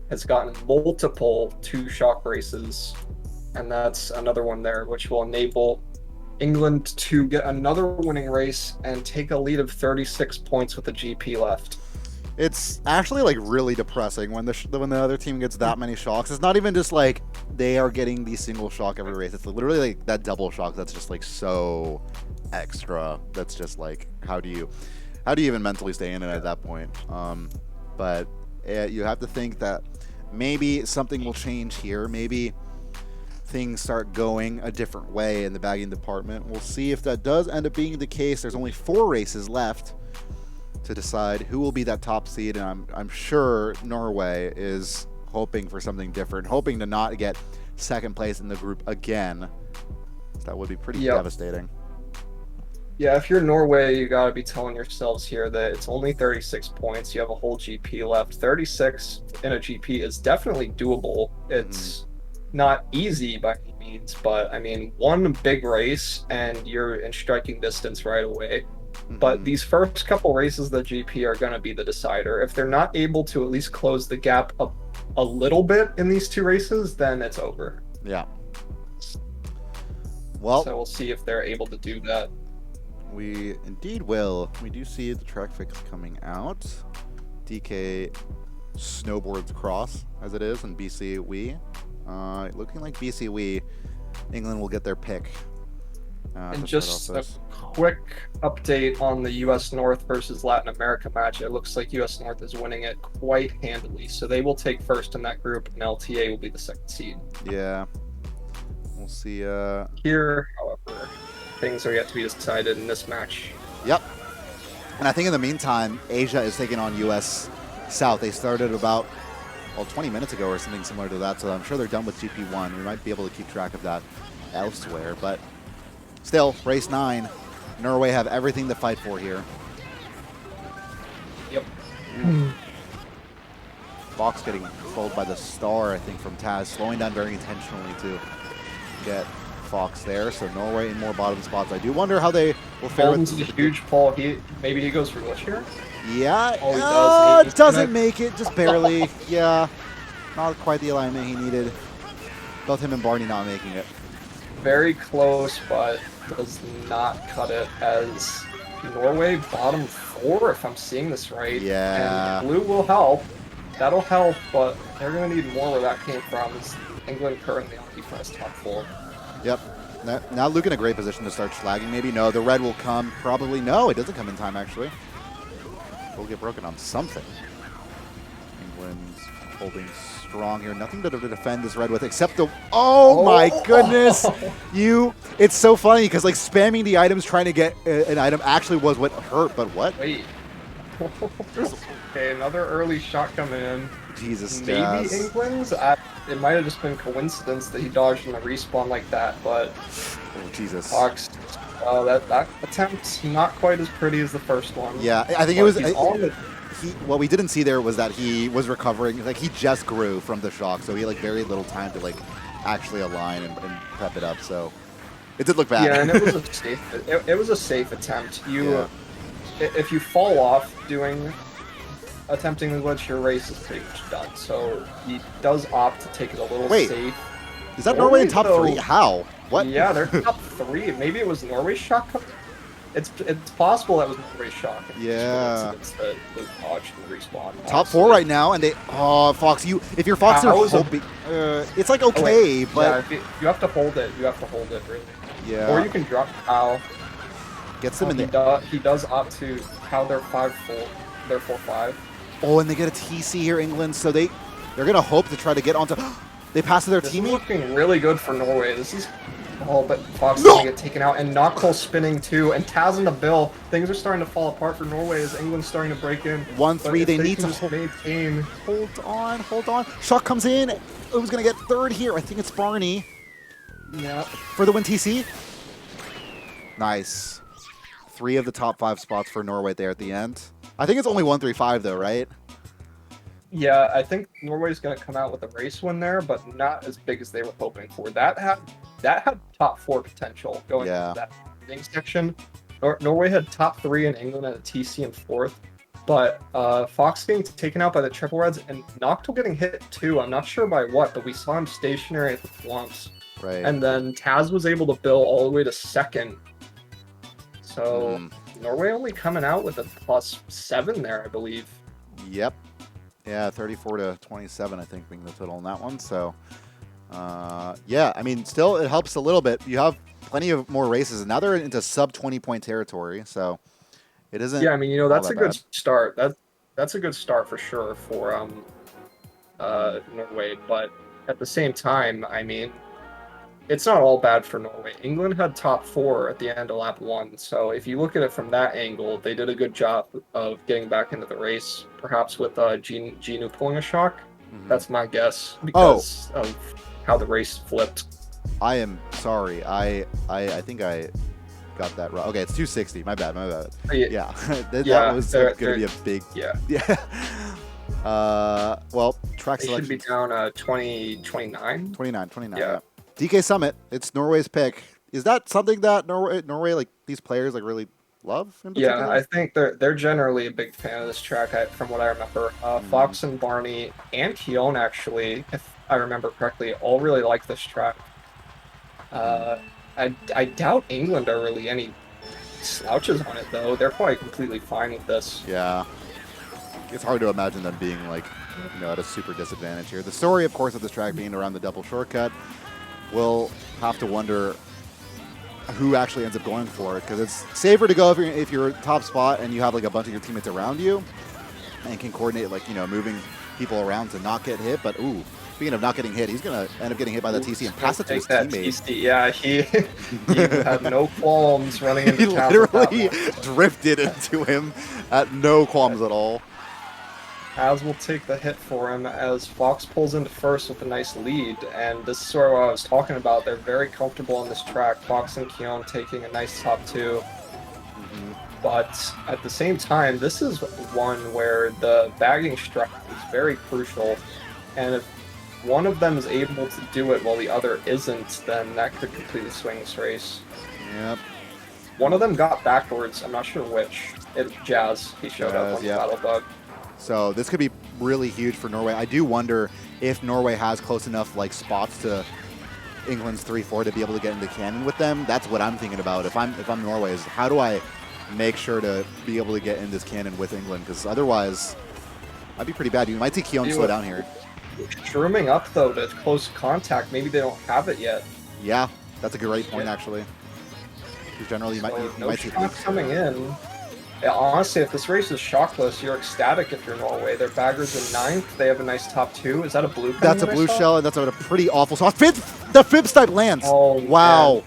has gotten multiple 2-shock races. And that's another one there, which will enable England to get another winning race and take a lead of 36 points with a GP left. It's actually like really depressing when the other team gets that many shocks. It's not even just like they are getting the single shock every race. It's literally like that double shock that's just like so extra. That's just like how do you even mentally stay in it at that point? But you have to think that maybe something will change here. Maybe things start going a different way in the bagging department. We'll see if that does end up being the case. There's only 4 races left to decide who will be that top seed, and I'm sure Norway is hoping for something different, hoping to not get 2nd place in the group again. That would be pretty devastating. Yeah, if you're Norway, you got to be telling yourselves here that it's only 36 points. You have a whole GP left. 36 in a GP is definitely doable. It's not easy by any means, but I mean, one big race and you're in striking distance right away. But these first couple races of the GP are going to be the decider. If they're not able to at least close the gap up a little bit in these two races, then it's over. Yeah. Well, so we'll see if they're able to do that. We indeed will. We do see the track fix coming out. DK snowboards cross as it is, and BC Wii. Looking like BC Wii, England will get their pick. And just a quick update on the US North versus Latin America match. It looks like US North is winning it quite handily, so they will take first in that group, and LTA will be the second seed. Yeah. We'll see. Here, however, things are yet to be decided in this match. Yep. And I think in the meantime, Asia is taking on US South. They started about, 20 minutes ago or something similar to that, so I'm sure they're done with GP1. We might be able to keep track of that elsewhere, but still, race 9. Norway have everything to fight for here. Yep. Fox getting fooled by the star, I think, from Taz, slowing down very intentionally to get Fox there. So Norway in more bottom spots. I do wonder how they will fare with a huge pull. Maybe he goes for glitch here. Yeah, he does. He doesn't make it, just barely. Yeah, not quite the alignment he needed. Both him and Barney not making it. Very close, but does not cut it as Norway bottom 4, if I'm seeing this right. Yeah. And blue will help. That'll help, but they're going to need more where that came from. Is England currently on defense top 4. Yep. Now Luke in a great position to start slagging. Maybe no, the red will come. Probably no, it doesn't come in time actually. We'll get broken on something. England's holding strong here. Nothing to defend this red with except the... Oh my goodness! It's so funny because like spamming the items trying to get an item actually was what hurt, but what? Wait. Okay, another early shot coming in. Jesus, maybe Jazz. England's. It might have just been coincidence that he dodged in the respawn like that, but oh Jesus, Fox. That attempt not quite as pretty as the first one. Yeah, I think it was. What we didn't see there was that he was recovering. Like he just grew from the shock, so he had like very little time to like actually align and prep it up. So it did look bad. Yeah, and it was a safe. It was a safe attempt. If you fall off attempting the glitch, your race is pretty much done. So he does opt to take it a little safe. Is that Norway in top 3? How? What? Yeah, they're top 3. Maybe it was Norway's shot. It's possible that was Norway's shot. Yeah. It's the dodge and the respawn. Top 4 right now, and they. Oh, Fox! If you're Fox, it's like okay, but yeah, you have to hold it. You have to hold it, really. Yeah. Or you can drop Pow. Gets them in there. He does opt to Pow their 5-4. They're 4-5. Oh, and they get a TC here, England. So they're gonna hope to try to get onto. They pass to their teammate. This is looking really good for Norway. This is. Oh, but Fox is going to get taken out, and Noctole spinning too, and Taz in the bill. Things are starting to fall apart for Norway as England's starting to break in. 1-3, they need to maintain. Hold on. Shock comes in. Who's going to get third here? I think it's Barney. Yeah. For the win TC. Nice. 3 of the top 5 spots for Norway there at the end. I think it's only 1-3-5 though, right? Yeah, I think Norway's going to come out with a race win there, but not as big as they were hoping for. That had top 4 potential going into that ending section. Norway had top 3 and England had a TC in 4th, but Fox getting taken out by the triple reds and Noctole getting hit too. I'm not sure by what, but we saw him stationary at the flumps. Right. And then Taz was able to bill all the way to 2nd. So Norway only coming out with a +7 there, I believe. Yep. Yeah, 34-27, I think, being the total on that one. So, yeah, I mean, still, it helps a little bit. You have plenty of more races, and now they're into sub-20-point territory, so it isn't. Yeah, I mean, that's a good start. That's a good start for sure for Norway, but at the same time, I mean, it's not all bad for Norway. England had top 4 at the end of lap 1, so if you look at it from that angle, they did a good job of getting back into the race, perhaps with Genu pulling a shock. That's my guess, because of how the race flipped. I am sorry. I think I got that wrong. Okay, it's 260. My bad. Yeah. That was going to be a big... Yeah. Well, track they selection... should be down 29. 29, Yeah. DK Summit. It's Norway's pick. Is that something that Norway like these players like really love in Yeah, particular? I think they're generally a big fan of this track. From what I remember, Fox and Barney and Keown actually, if I remember correctly, all really like this track. Uh, I doubt England are really any slouches on it though. They're probably completely fine with this. Yeah. It's hard to imagine them being like, at a super disadvantage here. The story, of course, of this track being around the double shortcut, we'll have to wonder who actually ends up going for it, because it's safer to go if you're top spot and you have like a bunch of your teammates around you and can coordinate like moving people around to not get hit. But ooh, speaking of not getting hit, he's gonna end up getting hit by the TC and pass it to his teammate. TC, yeah, he had no qualms running into He Taz with that literally one. drifted into him at no qualms at all. Az will take the hit for him as Fox pulls into first with a nice lead, and this is sort of what I was talking about. They're very comfortable on this track, Fox and Keown taking a nice top two. But at the same time, this is one where the bagging strike is very crucial, and if one of them is able to do it while the other isn't, then that could completely swing this race. Yep. One of them got backwards, I'm not sure which. Jazz, he showed up on the Battle Bug. So this could be really huge for Norway. I do wonder if Norway has close enough like spots to England's 3-4 to be able to get into cannon with them. That's what I'm thinking about. If I'm Norway, is how do I make sure to be able to get in this cannon with England? Because otherwise, I'd be pretty bad. You might see Keown slow down here. Shrooming up though to close contact. Maybe they don't have it yet. Yeah, that's a great point actually. Because generally, you might see shots coming in. Yeah, honestly, if this race is shockless, you're ecstatic if you're Norway. Their baggers in 9th. They have a nice top 2. Is that a blue? That's a blue shell, and that's a pretty awful spot. The fib type lands. Oh, wow.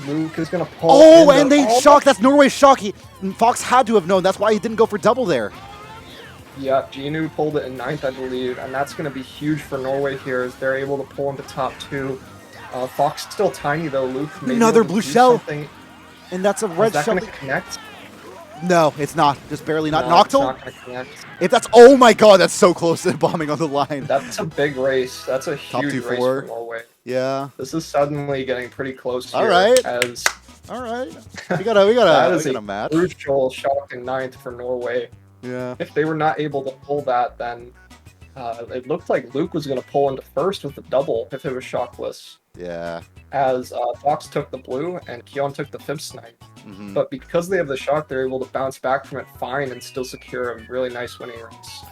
Luke is gonna pull. Oh, and they shocked. That's Norway's shock. Fox had to have known. That's why he didn't go for double there. Yeah, Genu pulled it in 9th, I believe, and that's going to be huge for Norway here as they're able to pull into top 2. Fox still tiny though. Luke another blue shell. Something. And that's a red shell. Is that going to connect? No, it's not. Just barely not. No, Noctil? It's not going to connect. If that's, oh my god, that's so close to bombing on the line. That's a big race. That's a huge race for Norway. Yeah. This is suddenly getting pretty close here. All right. All right. We got a match. Crucial shock in 9th for Norway. Yeah. If they were not able to pull that, then it looked like Luke was going to pull into first with the double if it was shockless. Yeah. As Fox took the blue and Keown took the fib snipe. But because they have the shock, they're able to bounce back from it fine and still secure a really nice winning race.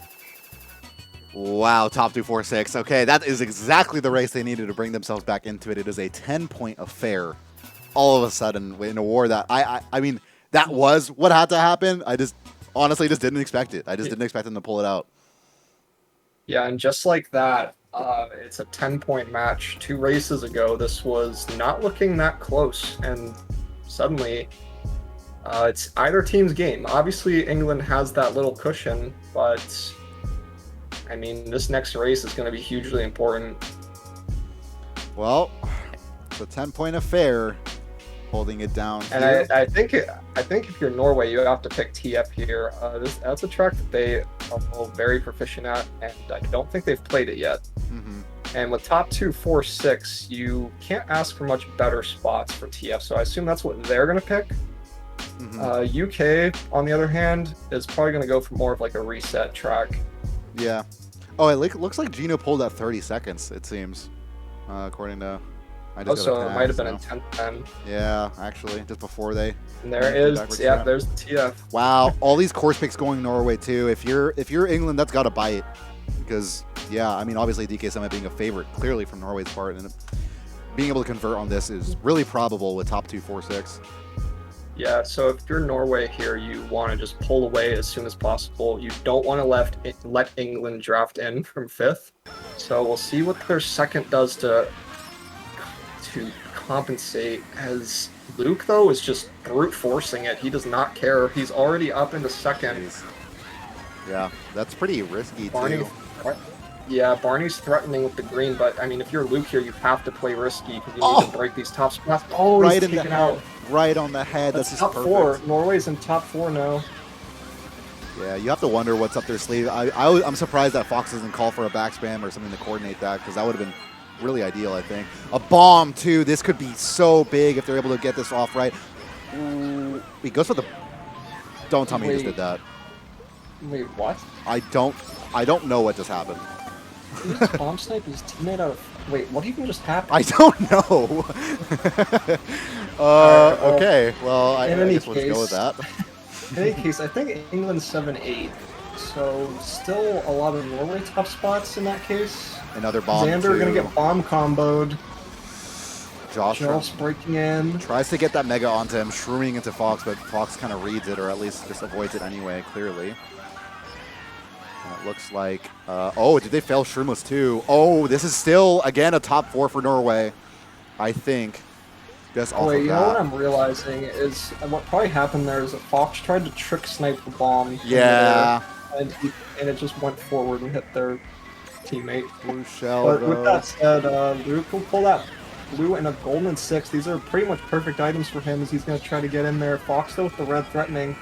Wow, top 2-4-6. Okay, that is exactly the race they needed to bring themselves back into it. It is a 10-point affair. All of a sudden, in a war that I mean, that was what had to happen. I just honestly just didn't expect it. I just didn't expect them to pull it out. Yeah, and just like that, it's a 10-point match. 2 races ago, this was not looking that close, and suddenly it's either team's game. Obviously, England has that little cushion, but I mean, this next race is going to be hugely important. Well, it's a 10-point affair, holding it down. And I think if you're Norway, you have to pick TF here. That's a track that they are very proficient at, and I don't think they've played it yet. And with top 2, 4, 6, you can't ask for much better spots for TF. So I assume that's what they're going to pick. UK, on the other hand, is probably going to go for more of like a reset track. Yeah. Oh, it looks like Gino pulled at 30 seconds, it seems, according to... So it might have been in 10th then. Yeah, actually, just before they... And there is, yeah, there's the TF. Wow, all these course picks going Norway too. If you're England, that's got to bite. Because, yeah, I mean, obviously DK Summit being a favorite, clearly from Norway's part, and being able to convert on this is really probable with top 2, 4, 6. Yeah, so if you're Norway here, you want to just pull away as soon as possible. You don't want to let England draft in from 5th. So we'll see what their second does to compensate, as Luke, though, is just brute forcing it. He does not care. He's already up into second. Jeez. Yeah, that's pretty risky, too. Yeah, Barney's threatening with the green, but, I mean, if you're Luke here, you have to play risky because you need to break these top spots. Oh, right he's in the head. Right on the head. That's top perfect. 4. Norway's in top 4 now. Yeah, you have to wonder what's up their sleeve. I'm surprised that Fox doesn't call for a back spam or something to coordinate that, because that would have been really ideal, I think. A bomb, too. This could be so big if they're able to get this off right. Ooh. He goes for the... Don't tell me he just did that. Wait, what? I don't know what just happened. He just bomb sniped his teammate out of... Wait, what even just happened? I don't know. Okay, well, I guess let's go with that. In any case, I think England's 7-8. So, still a lot of Norway top spots in that case. Another bomb, Xander too. gonna get bomb comboed. Josh breaking in. tries to get that mega onto him, shrooming into Fox, but Fox kind of reads it, or at least just avoids it anyway, clearly. And it looks like... oh, did they fail Shroomless too? Oh, this is still, again, a top 4 for Norway, I think. Just off of you that. know what I'm realizing is what probably happened there is that Fox tried to trick snipe the bomb. Yeah. And it just went forward and hit their teammate. Blue shell, But though. with that said, Luke will pull that blue and a golden and 6. These are pretty much perfect items for him as he's going to try to get in there. Fox, though, with the red threatening.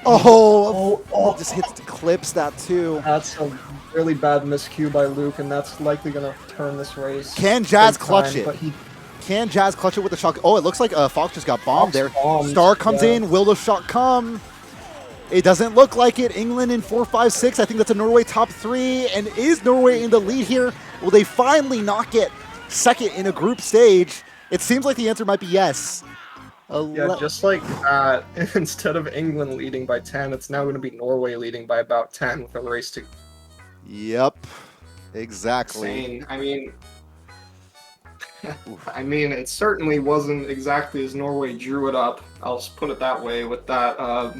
Just hits clips that too. That's a really bad miscue by Luke, and that's likely going to turn this race. Can Jazz big clutch time, it? But he Can Jazz clutch it with the shot? Oh, it looks like Fox just got bombed Fox there. bombed, Star comes yeah. in. Will the shot come? It doesn't look like it. England in 4-5-6. I think that's a Norway top 3. And is Norway in the lead here? Will they finally not get second in a group stage? It seems like the answer might be yes. Yeah, just like that, instead of England leading by 10, it's now going to be Norway leading by about 10 with a race to... Yep, exactly. Insane. I mean, it certainly wasn't exactly as Norway drew it up. I'll just put it that way with that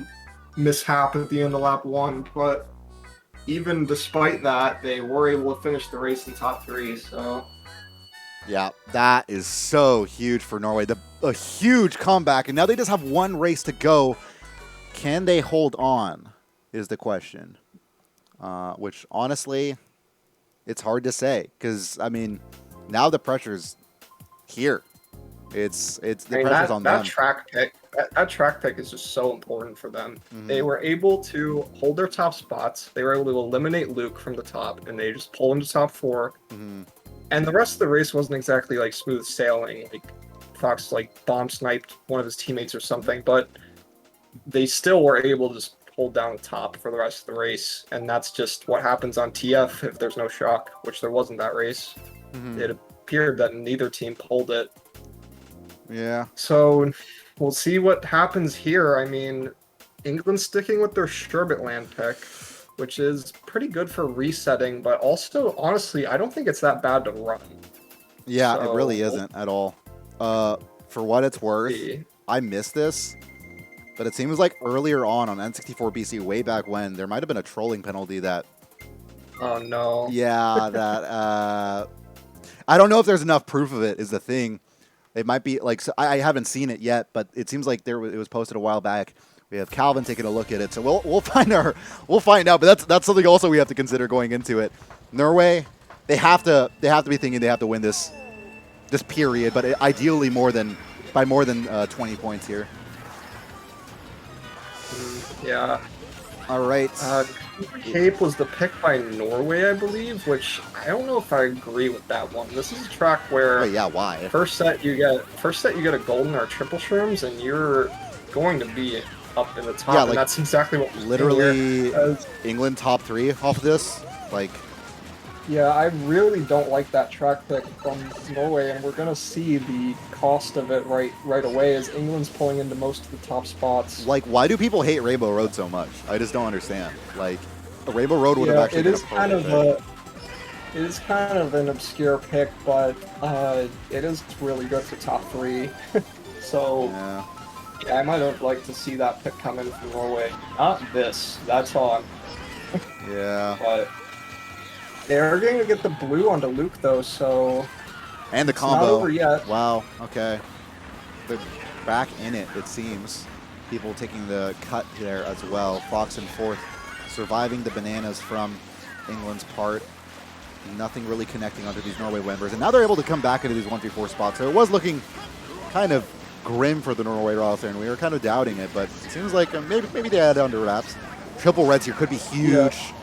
mishap at the end of lap 1. But even despite that, they were able to finish the race in top 3. So Yeah, that is so huge for Norway. A huge comeback, and now they just have one race to go. Can they hold on is the question. Which, honestly, it's hard to say. Because, I mean, now the pressure's here. It's the pressure's on them. That track pick is just so important for them. Mm-hmm. They were able to hold their top spots. They were able to eliminate Luke from the top, and they just pull into top 4. Mm-hmm. And the rest of the race wasn't exactly like smooth sailing. Like Fox like bomb sniped one of his teammates or something, but they still were able to just hold down the top for the rest of the race. And that's just what happens on TF if there's no shock, which there wasn't that race. Mm-hmm. It appeared that neither team pulled it. Yeah. So we'll see what happens here. I mean, England's sticking with their Sherbetland pick, which is pretty good for resetting, but also, honestly, I don't think it's that bad to run. Yeah, So, it really isn't at all. For what it's worth, I missed this, but it seems like earlier on N64 BC, way back when, there might have been a trolling penalty that... Oh, no. Yeah, that... I don't know if there's enough proof of it, is the thing. It might be, like, so I haven't seen it yet, but it seems like it was posted a while back. We have Calvin taking a look at it, so we'll find out. But that's something also we have to consider going into it. Norway, they have to be thinking they have to win this period, but ideally by more than 20 points here. Yeah. All right. Cape was the pick by Norway, I believe, which I don't know if I agree with that one. This is a track where Oh yeah, why? first set you get a golden or triple shrooms, and you're going to be up in the top, Yeah, and like, that's exactly what we're literally seeing here. England top 3 off of this. Like, Yeah, I really don't like that track pick from Norway, and we're gonna see the cost of it right away as England's pulling into most of the top spots. why do people hate Rainbow Road so much? I just don't understand. Like, a Rainbow Road would have actually it been is a kind of perfect it is kind of an obscure pick, but it is really good for top 3. So pick. yeah, I might have liked to see that pick come in from Norway. Not this, that's on. Yeah. But they're going to get the blue onto Luke though, so And the it's combo. not over yet. Wow, okay. They're back in it, it seems. People taking the cut there as well. Fox in 4th, surviving the bananas from England's part. Nothing really connecting onto these Norway members. And now they're able to come back into these 1-3-4 spots. So it was looking kind of grim for the Norway roster, and we were kind of doubting it, but it seems like maybe they had it under wraps. Triple reds here could be huge.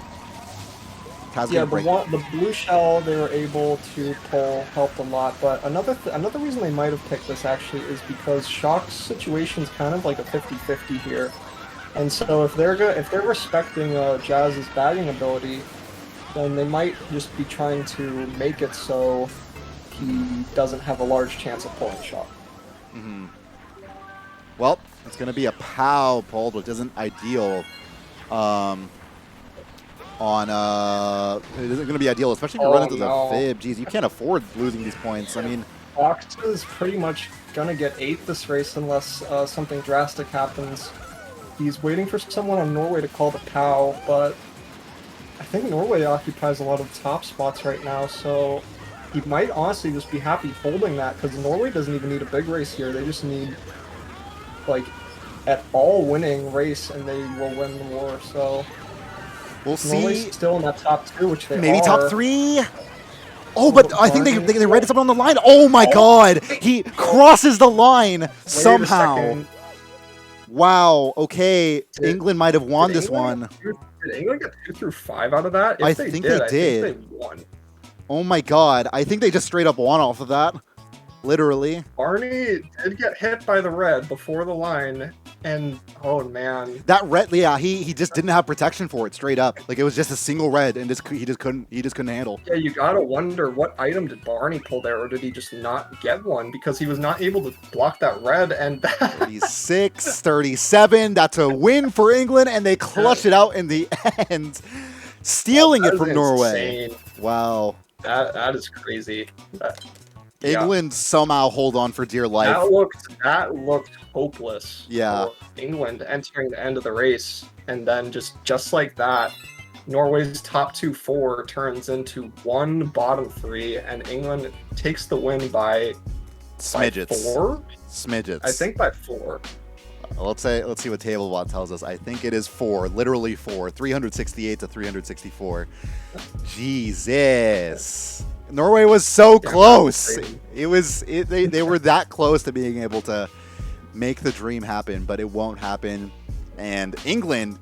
Taz Yeah, gonna break. the blue shell they were able to pull helped a lot, but another reason they might have picked this actually is because Shock's situation's kind of like a 50-50 here. And so if they're respecting Jazz's batting ability, then they might just be trying to make it so he doesn't have a large chance of pulling Shock. Mm-hmm. Well, it's going to be a POW pulled, which isn't ideal. It isn't going to be ideal, especially if you run into the fib. Geez, you can't afford losing these points. I mean, Fox is pretty much gonna get 8th this race unless something drastic happens. He's waiting for someone on Norway to call the POW, but I think Norway occupies a lot of top spots right now, so he might honestly just be happy holding that, because Norway doesn't even need a big race here. They just need, like, at all winning race, and they will win the war, so... We'll see. Norway's still in that top 2, which they maybe are. top 3? Oh, but I think they read something on the line. Oh my god! He crosses the line somehow. Wow, okay. England might have won this one. Did England get 2 through 5 out of that? If I think they did. I think they won. Oh my god, I think they just straight up won off of that. Literally. Barney did get hit by the red before the line, and oh man. That red, yeah, he just didn't have protection for it straight up. Like, it was just a single red, and he just couldn't handle. Yeah, you gotta wonder what item did Barney pull there, or did he just not get one because he was not able to block that red, and 36, 37, that's a win for England, and they clutch it out in the end, stealing it from Norway. Insane. Wow. That is crazy. England somehow hold on for dear life. That looked hopeless. Yeah. England entering the end of the race, and then just like that, Norway's top 2-4 turns into 1 bottom 3, and England takes the win by smidgets. By 4? Smidgets. I think by 4. Let's see what TableBot tells us. I think it is 4, literally 4, 368 to 364. Jesus. Norway was so close. They were that close to being able to make the dream happen, but it won't happen. And England,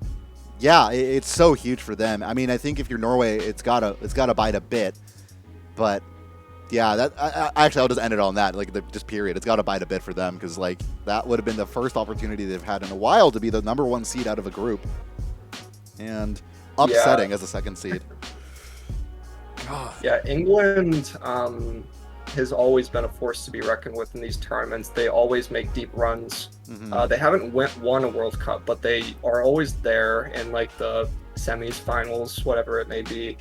yeah, it's so huge for them. I mean, I think if you're Norway, it's gotta bite a bit. But yeah, actually I'll just end it on that. Like, just period. It's gotta bite a bit for them, because like that would have been the first opportunity they've had in a while to be the #1 seed out of a group, and upsetting as a 2nd seed. God. Yeah, England has always been a force to be reckoned with in these tournaments. They always make deep runs. Mm-hmm. They haven't won a World Cup, but they are always there in like the semis, finals, whatever it may be.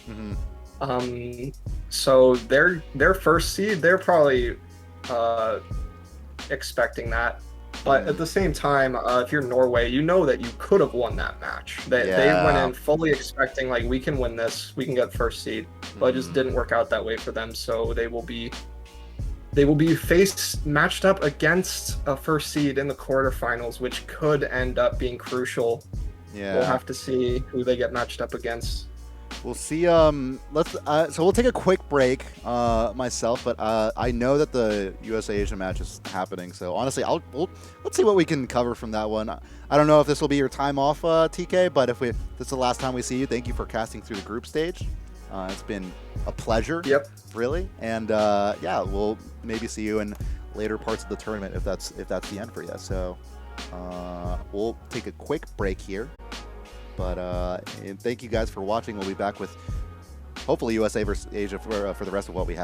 Mm-hmm. So their 1st seed, they're probably expecting that. But at the same time, if you're Norway, you know that you could have won that match. They went in fully expecting, like, we can win this, we can get 1st seed, but it just didn't work out that way for them. So they will be matched up against a 1st seed in the quarterfinals, which could end up being crucial. Yeah, we'll have to see who they get matched up against. We'll see. So we'll take a quick break, myself, but I know that the USA Asia match is happening. So honestly, let's see what we can cover from that one. I don't know if this will be your time off, TK, but if this is the last time we see you, thank you for casting through the group stage. It's been a pleasure. Yep. Really, and yeah, we'll maybe see you in later parts of the tournament if that's the end for you. So we'll take a quick break here. But and thank you guys for watching. We'll be back with hopefully USA versus Asia for the rest of what we have.